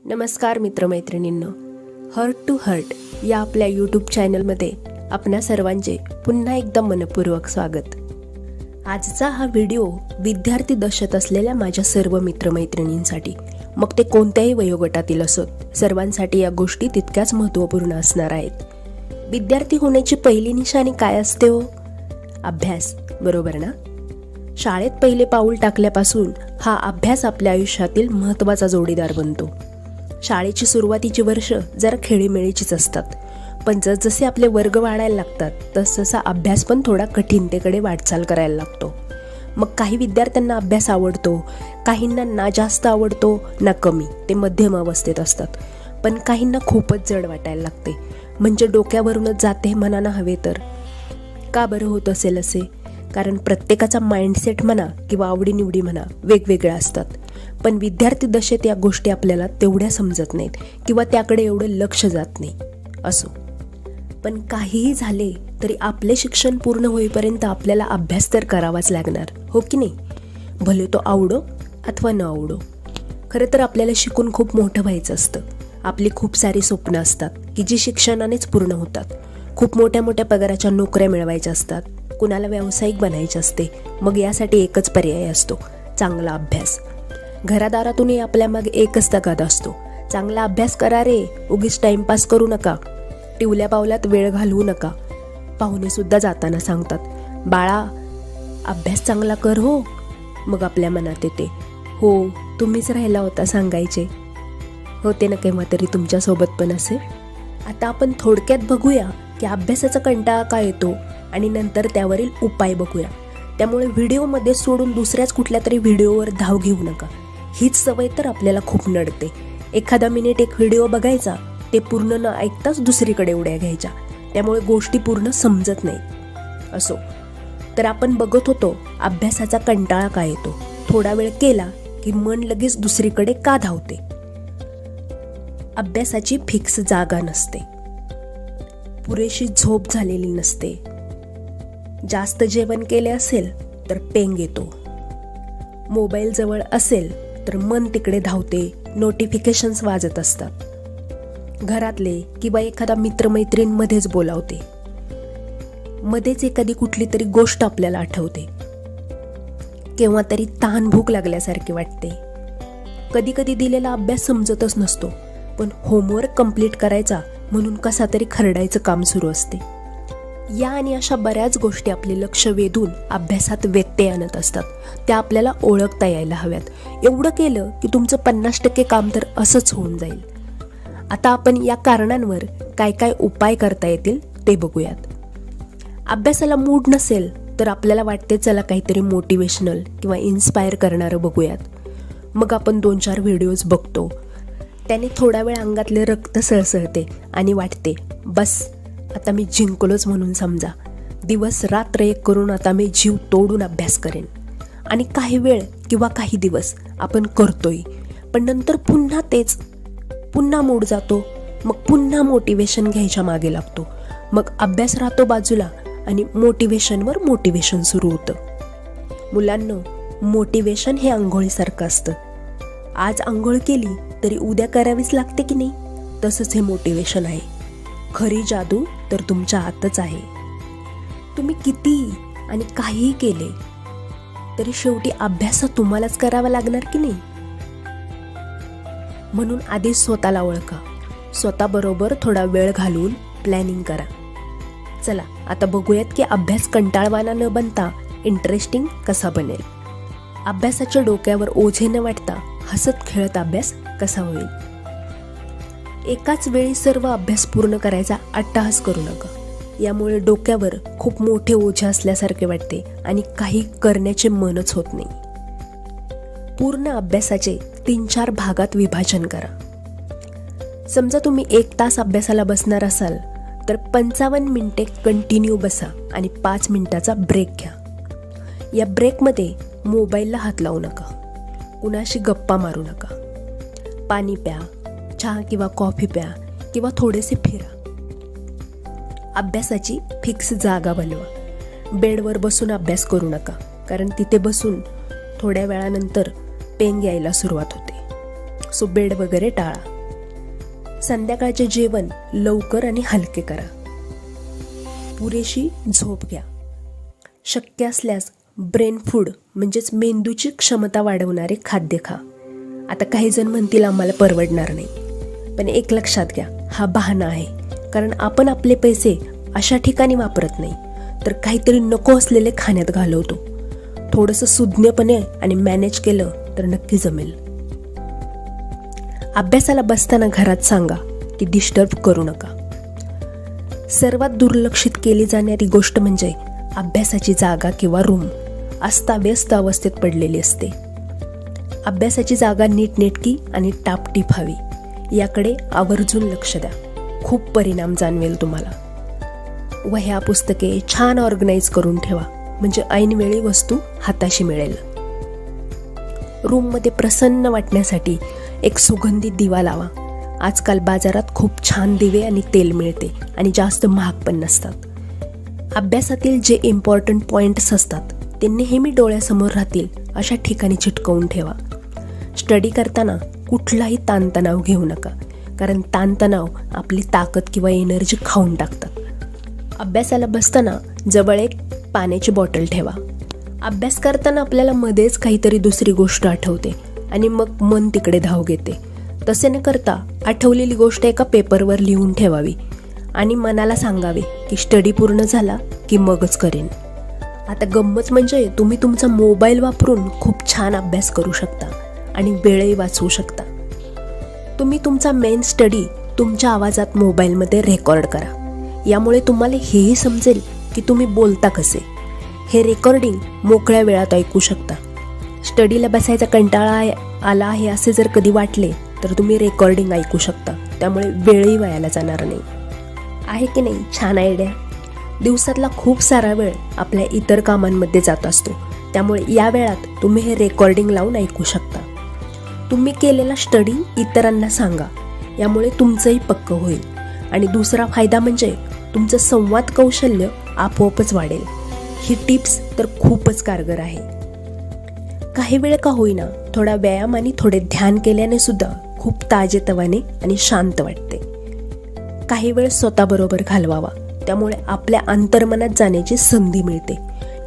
नमस्कार मित्रमैत्रिणींनो, hurt to hurt या आपल्या यूट्यूब चॅनलमध्ये आपणा सर्वांचे पुन्हा एकदा मनपूर्वक स्वागत. आजचा हा व्हिडिओ विद्यार्थी दशेत असलेल्या माझ्या सर्व मित्रमैत्रिणींसाठी, मग ते कोणत्याही वयोगटातील असोत, सर्वांसाठी या गोष्टी तितक्याच महत्त्वपूर्ण असणार आहेत. विद्यार्थी होण्याची पहिली निशाणी काय असते हो? अभ्यास, बरोबर ना? शाळेत पहिले पाऊल टाकल्यापासून हा अभ्यास आपल्या आयुष्यातील महत्त्वाचा जोडीदार बनतो. शाळेची सुरुवातीची वर्ष जरा खेळीमेळीचीच असतात, पण जसजसे आपले वर्ग वाढायला लागतात तसतसा अभ्यास पण थोडा कठीणतेकडे वाटचाल करायला लागतो. मग काही विद्यार्थ्यांना अभ्यास आवडतो, काहींना ना जास्त आवडतो ना कमी, ते मध्यम अवस्थेत असतात. पण काहींना खूपच जड वाटायला लागते, म्हणजे डोक्यावरूनच जाते म्हणायला हवे तर. का बरं होत असेल असे? कारण प्रत्येकाचा माइंडसेट म्हणा किंवा आवडीनिवडी म्हणा वेगवेगळ्या असतात. पण विद्यार्थी दशेत या गोष्टी आपल्याला तेवढ्या समजत नाहीत किंवा त्याकडे एवढं लक्ष जात नाही. असो, पण काहीही झाले तरी आपले शिक्षण पूर्ण होईपर्यंत आपल्याला अभ्यास तर करावाच लागणार, हो की नाही? भले तो आवडो अथवा न आवडो. खरं तर आपल्याला शिकून खूप मोठं व्हायचं असतं. आपली खूप सारी स्वप्न असतात की जी शिक्षणानेच पूर्ण होतात. खूप मोठ्या मोठ्या पगाराच्या नोकऱ्या मिळवायच्या असतात, कुणाला व्यावसायिक बनायचे असते. मग यासाठी एकच पर्याय असतो, चांगला अभ्यास. घरादारातूनही आपल्या मग एकच तगादा असतो, चांगला अभ्यास करा रे, उगीच टाइमपास करू नका, टिवल्या पावलात वेळ घालवू नका. पाहुणे सुद्धा जाताना सांगतात, बाळा अभ्यास चांगला कर हो. मग आपल्या मनात येते, हो तुम्हीच राहिला होता सांगायचे. होते ना केव्हा तरी तुमच्यासोबत पण असे. आता आपण थोडक्यात बघूया की अभ्यासाचा कंटाळा का येतो आणि नंतर त्यावरील उपाय बघूया. त्यामुळे व्हिडिओमध्ये सोडून दुसऱ्याच कुठल्या तरी व्हिडिओवर धाव घेऊ नका. हीच सवय तर आपल्याला खूप नडते. एखादा मिनिट एक व्हिडिओ बघायचा, ते पूर्ण न ऐकताच दुसरीकडे उड्या घ्यायच्या, त्यामुळे गोष्टी पूर्ण समजत नाही. असो, तर आपण बघत होतो अभ्यासाचा कंटाळा का येतो. थोडा वेळ केला की मन लगेच दुसरीकडे का धावते? अभ्यासाची फिक्स जागा नसते, पुरेशी झोप झालेली नसते, जास्त जेवण केले असेल तर पेंग येतो, मोबाईल जवळ असेल तर मन तिकडे धावते, नोटिफिकेशन्स वाजत असतात, घरातले किंवा एखादा मित्रमैत्रीणमध्येच बोलावते, मध्येच एखादी कुठली तरी गोष्ट आपल्याला आठवते, केव्हा तरी तहान भूक लागल्यासारखी वाटते. कधी कधी दिलेला अभ्यास समजतच नसतो, पण होमवर्क कंप्लीट करायचा म्हणून कसा तरी खरडायचं काम सुरू असते. या आणि अशा बऱ्याच गोष्टी आपले लक्ष वेधून अभ्यासात व्यत्यय आणत असतात. त्या आपल्याला ओळखता यायला हव्यात. एवढं केलं की तुमचं 50% काम तर असंच होऊन जाईल. आता आपण या कारणांवर काय काय उपाय करता येतील ते बघूयात. अभ्यासाला मूड नसेल तर आपल्याला वाटते चला काहीतरी मोटिवेशनल किंवा इन्स्पायर करणारं बघूयात. मग आपण 2-4 व्हिडिओज बघतो. त्याने थोडा वेळ अंगातले रक्त सळसळते आणि वाटते बस आता मी जिंकलोच म्हणून समजा. दिवस रात्र एक करून आता मी जीव तोडून अभ्यास करेन. आणि काही वेळ किंवा काही दिवस आपण करतोय, पण नंतर पुन्हा तेच, पुन्हा मूड जातो. मग पुन्हा मोटिवेशन घ्यायच्या मागे लागतो. मग अभ्यास राहतो बाजूला आणि मोटिवेशनवर मोटिवेशन सुरू होतं. मुलांनो, मोटिवेशन हे आंघोळीसारखं असतं. आज आंघोळ केली तरी उद्या करावीच लागते की नाही? तसंच हे मोटिवेशन आहे. खरी जादू तर तुमच्या आतच आहे. तुम्ही किती आणि काहीही केले तरी शेवटी अभ्यास तुम्हालाच करावा लागणार की नाही? म्हणून आधी स्वतःला ओळखा, स्वतःबरोबर थोडा वेळ घालून प्लॅनिंग करा. चला आता बघूयात की अभ्यास कंटाळवाना न बनता इंटरेस्टिंग कसा बनेल. अभ्यासाच्या डोक्यावर ओझे न वाटता हसत खेळत अभ्यास कसा होईल. एकाच वेळी सर्व अभ्यास पूर्ण करायचा अट्टाहास करू नका. यामुळे डोक्यावर खूप मोठे ओझे असल्यासारखे वाटते आणि काही करण्याचे मनच होत नाही. पूर्ण अभ्यासाचे 3-4 भागात विभाजन करा. समजा तुम्ही 1 तास अभ्यासाला बसणार असाल तर 55 मिनिटे कंटिन्यू बसा आणि 5 मिनिटाचा ब्रेक घ्या. या ब्रेकमध्ये मोबाईलला हात लावू नका, कुणाशी गप्पा मारू नका, पाणी प्या, चहा किंवा कॉफी प्या किंवा थोडेसे फिरा. अभ्यासाची फिक्स जागा बनवा. बेडवर बसून अभ्यास करू नका, कारण तिथे बसून थोड्या वेळानंतर पेंग यायला सुरुवात होते. सो बेड वगैरे टाळा. संध्याकाळचे जेवण लवकर आणि हलके करा. पुरेशी झोप घ्या. शक्य असल्यास ब्रेन फूड म्हणजेच मेंदूची क्षमता वाढवणारे खाद्य खा. आता काही जण म्हणतील आम्हाला परवडणार नाही, पण एक लक्षात घ्या, हा बहाणा आहे. कारण आपण आपले पैसे अशा ठिकाणी वापरत नाही, तर काहीतरी नको असलेले खाण्यात घालवतो. थोडंसं सुज्ञपणे आणि मॅनेज केलं तर नक्की जमेल. अभ्यासाला बसताना घरात सांगा की डिस्टर्ब करू नका. सर्वात दुर्लक्षित केली जाणारी गोष्ट म्हणजे अभ्यासाची जागा किंवा रूम अस्ताव्यस्त अवस्थेत पडलेली असते. अभ्यासाची जागा नीटनेटकी आणि टापटीप हवी, याकडे आवर्जून लक्ष द्या. खूप परिणाम जाणवेल तुम्हाला. वह्या पुस्तके छान ऑर्गनाईज करून ठेवा, म्हणजे ऐनवेळी वस्तू हाताशी मिळेल. रूममध्ये प्रसन्न वाटण्यासाठी एक सुगंधित दिवा लावा. आजकाल बाजारात खूप छान दिवे आणि तेल मिळते आणि जास्त महाग पण नसतात. अभ्यासातील जे इम्पॉर्टंट पॉइंट्स असतात ते नेहमी डोळ्यासमोर राहतील अशा ठिकाणी चिटकवून ठेवा. स्टडी करताना कुठलाही ताणतणाव घेऊ नका, कारण ताणतणाव आपली ताकद किंवा एनर्जी खाऊन टाकतात. अभ्यासाला बसताना जवळ एक पाण्याची बॉटल ठेवा. अभ्यास करताना आपल्याला मध्येच काहीतरी दुसरी गोष्ट आठवते आणि मग मन तिकडे धाव घेते. तसे न करता आठवलेली गोष्ट एका पेपरवर लिहून ठेवावी आणि मनाला सांगावे की स्टडी पूर्ण झाला की मगच करेन. आता गंमत म्हणजे तुम्ही तुमचा मोबाईल वापरून खूप छान अभ्यास करू शकता आणि वेळही वाचवू शकता. तुम्ही तुमचा मेन स्टडी तुमच्या आवाजात मोबाईलमध्ये रेकॉर्ड करा. यामुळे तुम्हाला हेही समजेल की तुम्ही बोलता कसे. हे रेकॉर्डिंग मोकळ्या वेळात ऐकू शकता. स्टडीला बसायचा कंटाळा आला आहे असे जर कधी वाटले तर तुम्ही रेकॉर्डिंग ऐकू शकता. त्यामुळे वेळही वायाला जाणार नाही. आहे की नाही छान आयडिया? दिवसातला खूप सारा वेळ आपल्या इतर कामांमध्ये जात असतो, त्यामुळे या वेळात तुम्ही हे रेकॉर्डिंग लावून ऐकू शकता. तुम्ही केलेला स्टडी इतरांना सांगा, यामुळे तुमचंही पक्क होईल. आणि दुसरा फायदा म्हणजे तुमचं संवाद कौशल्य आपोआपच वाढेल. ही टिप्स तर खूपच कारगर आहे. काही वेळ का होईना थोडा व्यायाम आणि थोडे ध्यान केल्याने सुद्धा खूप ताजेतवाने आणि शांत वाटते. काही वेळ स्वतःबरोबर घालवावा, त्यामुळे आपल्या अंतर्मनात जाण्याची संधी मिळते.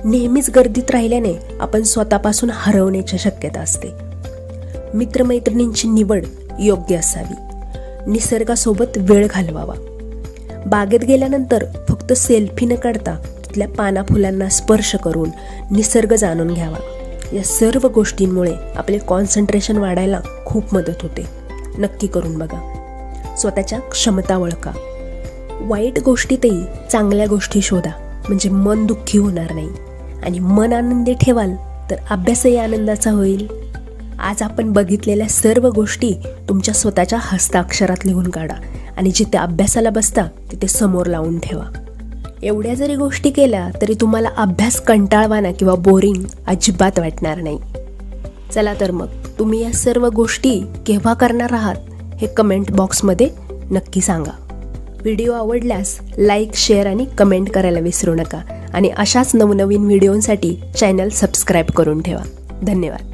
नेहमीच गर्दीत राहिल्याने आपण स्वतःपासून हरवण्याची शक्यता असते. मित्रमैत्रिणींची निवड योग्य असावी. निसर्गासोबत वेळ घालवावा. बागेत गेल्यानंतर फक्त सेल्फी न काढता तिथल्या पानाफुलांना स्पर्श करून निसर्ग जाणून घ्यावा. या सर्व गोष्टींमुळे आपले कॉन्सन्ट्रेशन वाढायला खूप मदत होते. नक्की करून बघा. स्वतःच्या क्षमता ओळखा. वाईट गोष्टीतही चांगल्या गोष्टी शोधा, म्हणजे मन दुःखी होणार नाही. आणि मन आनंदी ठेवाल तर अभ्यासही आनंदाचा होईल. आज आपण बघितलेल्या सर्व गोष्टी तुमच्या स्वतःच्या हस्ताक्षरात लिहून काढा आणि जिथे अभ्यासाला बसता तिथे समोर लावून ठेवा. एवढ्या जरी गोष्टी केल्या तरी तुम्हाला अभ्यास कंटाळवाना किंवा बोरिंग अजिबात वाटणार नाही. चला तर मग तुम्ही या सर्व गोष्टी केव्हा करणार आहात हे कमेंट बॉक्समध्ये नक्की सांगा. व्हिडिओ आवडल्यास लाईक, शेअर आणि कमेंट करायला विसरू नका. आणि अशाच नवनवीन व्हिडिओंसाठी चॅनल सबस्क्राईब करून ठेवा. धन्यवाद.